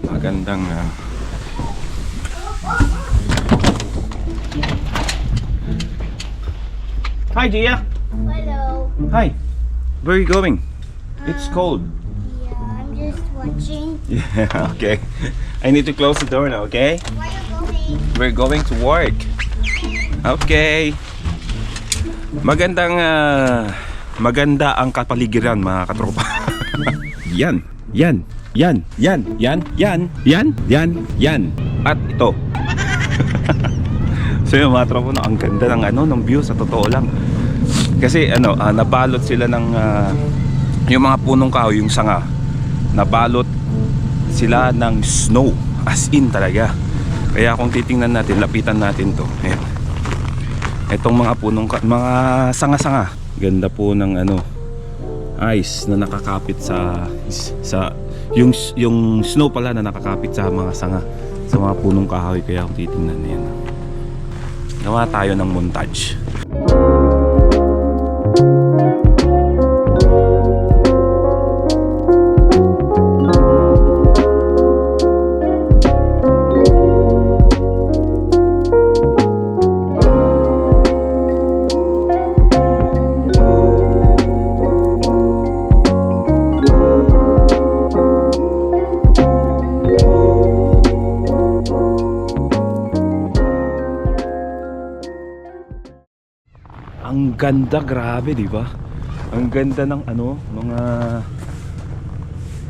Magandang Hi Gia. Hello. Hi. Where are you going? It's cold. Yeah, I'm just watching. Yeah, okay. I need to close the door now, okay? Where are you going? We're going to work. Okay. Maganda ang kapaligiran, mga katropa. Yan. At ito. So yung mga tropa, no, ang ganda ng view sa totoo lang. Kasi nabalot sila ng yung mga punong kahoy, yung sanga. Nabalot sila ng snow, as in talaga. Kaya kung titingnan natin, lapitan natin to. Ayan. Itong mga punong mga sanga-sanga. Ganda po ng ice na nakakapit sa yung snow pala na nakakapit sa mga sanga, sa mga punong kahoy. Kaya kung titingnan na yan, gawa tayo ng montage. Ang ganda, grabe, di ba? Ang ganda ng mga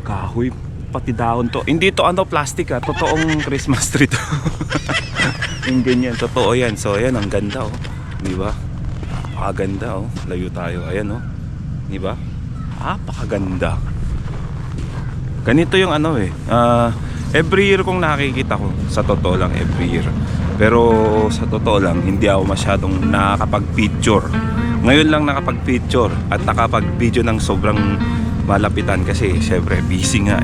kahoy, pati dahon to. Hindi to plastic totoong Christmas tree to. Yung ganyan, totoo yan. So ayan, ang ganda di ba? Napakaganda Layo tayo, ayan di ba? Napakaganda. Ganito yung every year kong nakikita ko, sa totoo lang, every year. Pero sa totoo lang, hindi ako masyadong nakakapag-picture. Ngayon lang nakapag-picture at nakapag-video ng sobrang malapitan kasi syempre busy nga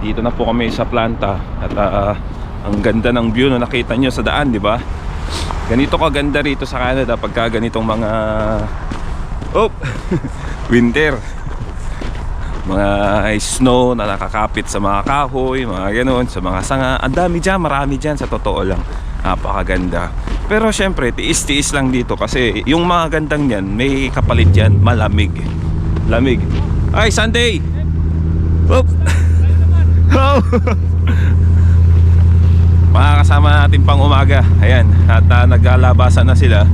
Dito na po kami sa planta at ang ganda ng view na nakita nyo sa daan, di ba? Ganito kaganda rito sa Canada pagka ganitong mga winter. Mga snow na nakakapit sa mga kahoy, mga ganoon, sa mga sanga. Ang dami dyan, marami dyan, sa totoo lang. Napakaganda. Pero syempre, tiis-tiis lang dito kasi yung mga gandang yan, may kapalit yan, malamig. Lamig. Ay, Sunday! Mga kasama natin pang umaga, ayan, at naglalabasan na sila.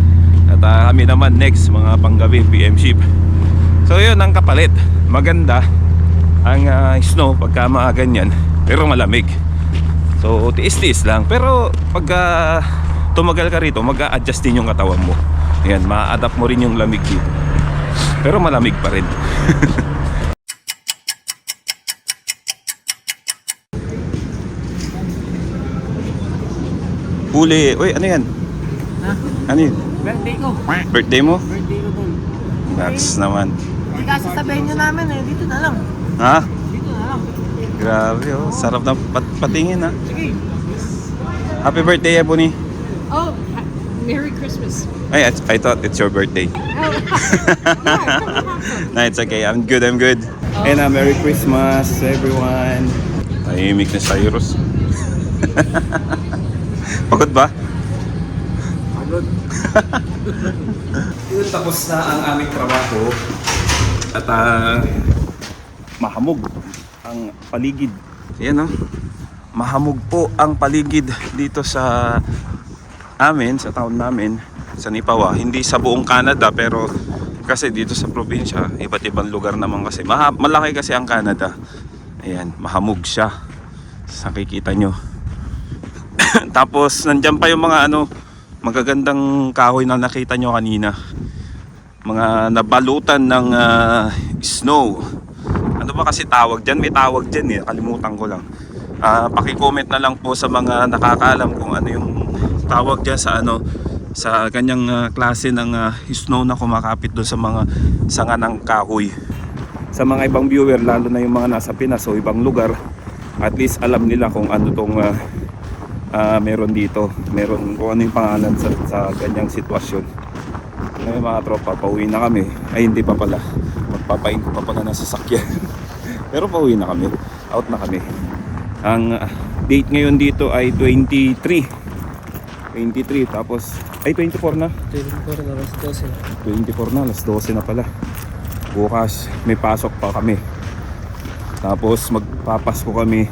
At kami naman next, mga panggabi, PM shift. So yun ang kapalit. Maganda ang snow pagka mga ganyan, pero malamig. So tiis-tiis lang. Pero pag tumagal ka rito, mag-a-adjust din yung katawan mo. Ayan, ma-adapt mo rin yung lamig dito. Pero malamig pa rin. Huli. Uy, ano yan? Ha? Ano yun? Birthday ko. Birthday mo? Birthday ko dun. Naks naman. Hindi kasi sabihin nyo namin dito na lang. Ha? Dito na lang. Grabe sarap na patingin Sige. Happy birthday, Ebony. Oh, Merry Christmas. Ay, I thought it's your birthday. No, it's okay. I'm good. And Merry Christmas, everyone. Tahimik na Cyrus. Pagod ba? Pagod. Yun, tapos na ang aming trabaho. At mahamog ang paligid. Ayan mahamog po ang paligid dito sa amin, sa town namin, sa Nipawa, hindi sa buong Canada, pero kasi dito sa probinsya, iba't ibang lugar naman kasi. Malaki kasi ang Canada. Ayan, mahamog siya. Nakikita nyo. Tapos nandyan pa yung mga magagandang kahoy na nakita nyo kanina. Mga nabalutan ng snow. Ano ba kasi tawag dyan? May tawag dyan eh, kalimutan ko lang. Paki-comment na lang po sa mga nakakaalam kung ano yung tawag dyan sa sa kanyang klase ng snow na kumakapit doon sa mga sanga ng kahoy. Sa mga ibang viewer, lalo na yung mga nasa Pinas o ibang lugar, at least alam nila kung ano tong meron dito, meron kung ano yung pangalan sa ganyang sitwasyon. Ngayon mga tropa, pauwi na kami. Ay hindi pa pala, magpapain ko pa pala ng sasakyan. Pero pauwi na kami, out na kami. Ang date ngayon dito ay 23, tapos ay 24 na. 24 na, alas 12. 24 na, alas 12 na pala. Bukas may pasok pa kami. Tapos magpapasko kami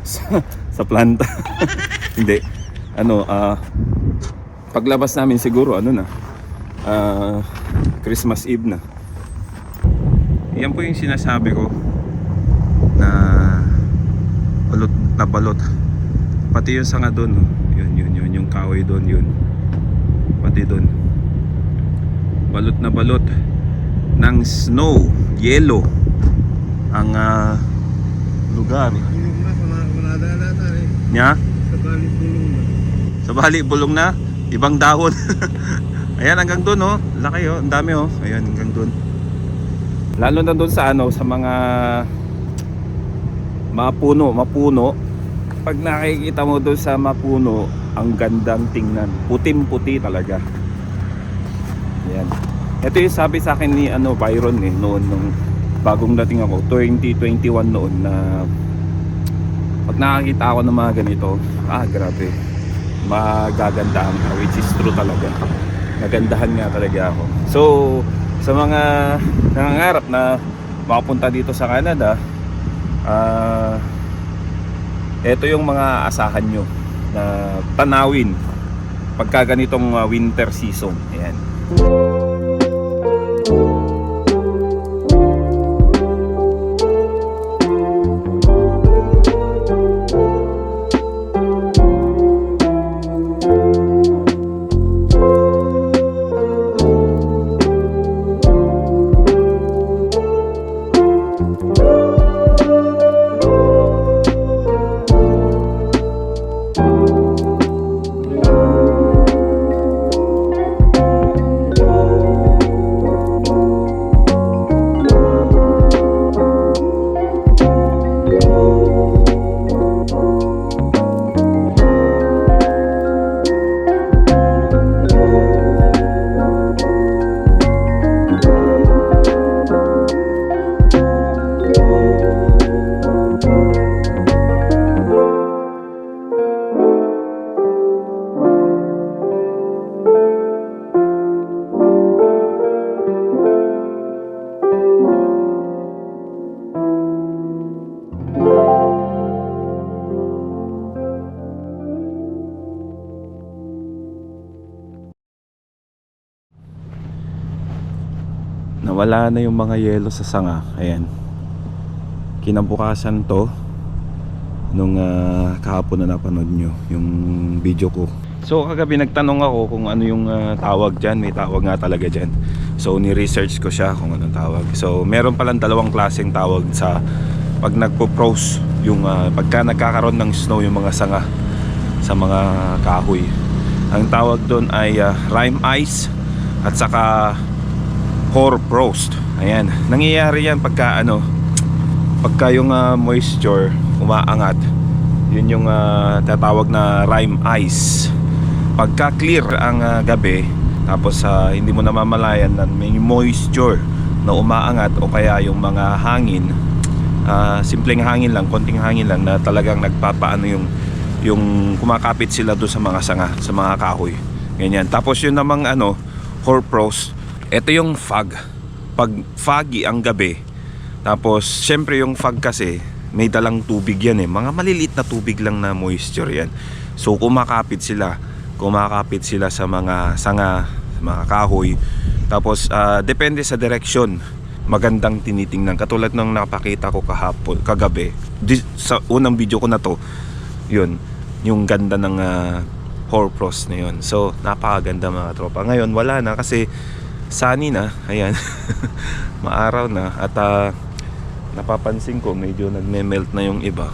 sa planta. Hindi. Paglabas namin siguro Christmas Eve na. Yan po yung sinasabi ko na balot. Pati yung sanga doon, no? Yun yung kahoy doon, yun. Pati doon. Balot na balot ng snow, yellow ang lugar. Nya? Sa bali bulong na. Ibang dahon. Ayan hanggang doon, oh. Laki, oh. Ang dami, oh. Ayan hanggang doon. Lalo na doon sa sa mga mapuno. Pag nakikita mo doon sa mapuno, ang gandang tingnan. Puting-puti talaga. Ayan. Ito yung sabi sa akin ni Byron noon nung bagong dating ako, 2021 noon, na pag nakakita ako ng mga ganito, grabe, magagandahan ka, which is true talaga. Nagandahan nga talaga ako. So sa mga nangangarap na makapunta dito sa Canada, ito yung mga asahan nyo na tanawin pagka ganitong winter season. Ayan. Nawala na yung mga yelo sa sanga. Ayan. Kinabukasan to nung kahapon na napanood nyo yung video ko. So kagabi nagtanong ako kung ano yung tawag dyan. May tawag nga talaga dyan. So ni-research ko siya kung anong tawag. So meron palang dalawang klaseng tawag sa pag nagpo-froze, yung pagka nagkakaroon ng snow yung mga sanga sa mga kahoy. Ang tawag doon ay rime ice at saka hoarfrost. Ayan, nangyayari yan pagka pagka yung moisture umaangat. Yun yung tatawag na rime ice. Pagka clear ang gabi, tapos hindi mo namamalayan na may moisture na umaangat, o kaya yung mga hangin, simpleng hangin lang, konting hangin lang, na talagang nagpapaano yung kumakapit sila doon sa mga sanga, sa mga kahoy. Ganyan. Tapos yun namang hoarfrost. Ito yung fog. Pag foggy ang gabi, tapos syempre yung fog kasi may dalang tubig yan mga maliliit na tubig lang na moisture yan. So kumakapit sila. kumakapit sila sa mga sanga, mga kahoy. Tapos depende sa direction, magandang tinitingnan. Katulad ng napakita ko kagabi, sa unang video ko na to, yun, yung ganda ng horsefrost na yun. So napakaganda mga tropa. Ngayon wala na kasi sunny na, ayan. Maaraw na at napapansin ko medyo nagme-melt na yung iba.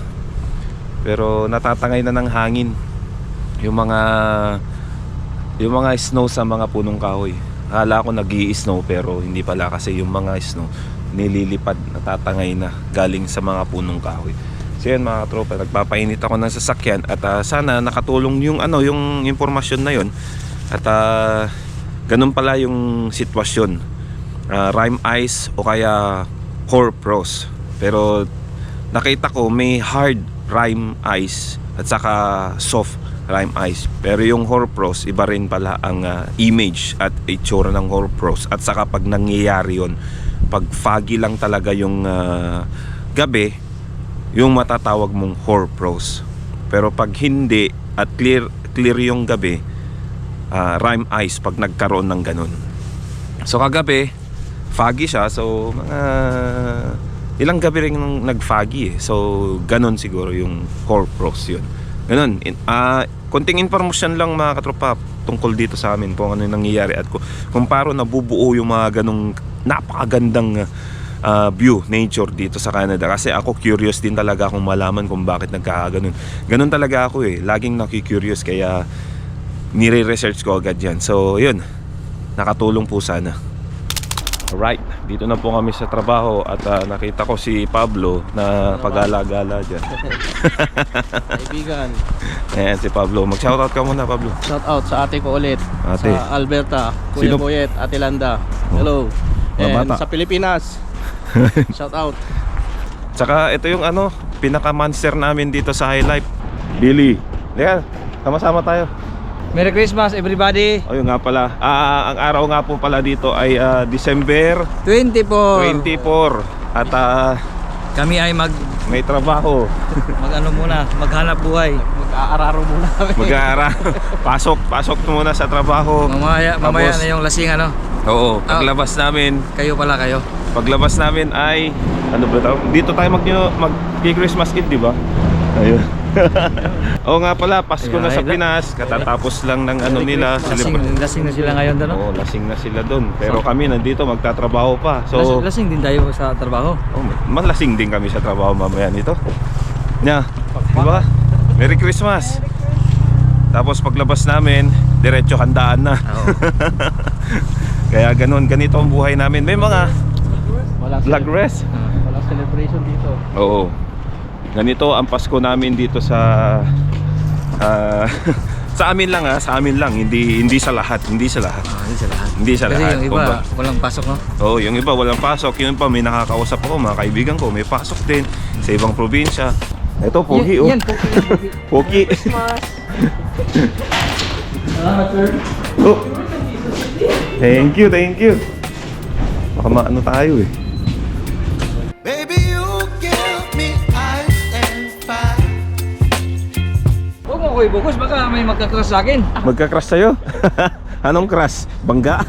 Pero natatangay na ng hangin yung mga snow sa mga punong kahoy. Akala ko nag-i-snow pero hindi pala kasi yung mga snow nililipad, natatangay na galing sa mga punong kahoy. So yan mga tropa, nagpapainit ako ng sasakyan at sana nakatulong yung yung impormasyon na yun. At ganun pala yung sitwasyon, rime ice o kaya horsefrost. Pero nakita ko may hard rime ice at saka soft rime ice. Pero yung horsefrost, iba rin pala ang image at itsura ng horsefrost. At saka pag nangyayari yun, pag foggy lang talaga yung gabi, yung matatawag mong horsefrost. Pero pag hindi at clear yung gabi, rime ice pag nagkaroon ng ganun. So kagabi foggy siya, so mga ilang gabi rin nag-foggy eh. So ganun siguro yung horsefrost yun. Ganun. Konting information lang mga katropa tungkol dito sa amin kung ano yung nangyayari at kung paano nabubuo yung mga ganung napakagandang view, nature dito sa Canada. Kasi ako curious din talaga kung malaman kung bakit nagkakaganon. Ganun talaga ako eh. Laging nakikurious kaya nire-research ko agad yan. So yun, nakatulong po sana. Alright, dito na po kami sa trabaho at nakita ko si Pablo na pag-alagala dyan. Kaibigan. Ayan si Pablo, mag-shoutout ka muna Pablo. Shout out sa ate ko ulit. Ate. Sa Alberta, Kuya Sino? Boyet, Ate Landa. Hello. Mga And bata. sa Pilipinas. Shout out. Tsaka ito yung pinaka-monster namin dito sa High Life, Billy. Lihan, sama-sama tayo. Merry Christmas everybody. Ayun nga pala, ang araw nga po pala dito ay December 24. 24. At Kami ay may trabaho. maghanap buhay. Mag-aararo muna kami. Mag-aara. Pasok muna sa trabaho. Mamaya Tapos, na yung lasing ano. Oo, paglabas namin, Kayo pala kayo. paglabas namin ay dito tayo mag-Christmas Eve, di ba? Ayun. Oo nga pala, Pasko na sa Pinas, katatapos lang ng nila. Lasing na sila ngayon doon. No? Oo, lasing na sila doon. Pero kami nandito magtatrabaho pa. So, Lasing din tayo sa trabaho. malasing din kami sa trabaho mamaya nito. Nya, di ba? Merry Christmas. Tapos paglabas namin, diretso handaan na. Kaya ganito ang buhay namin. May mga vlog rest. Walang celebration dito. Oo. Ganito ang Pasko namin dito sa sa amin lang hindi sa lahat, Hindi sa lahat. Hindi sa Kasi lahat. yung iba walang pasok no. Oo, yung iba walang pasok, yung iba may nakakausap ako, mga kaibigan ko, may pasok din sa ibang probinsya. Ito, Pogi, oh. Yan, Pogi. Oh. Thank you. Baka maano tayo eh. Baby, you give me ice and fire. Huwag mo ko i-focus, baka may magka-crush sa akin. Magka-crush sa'yo? Anong crush? Bangga?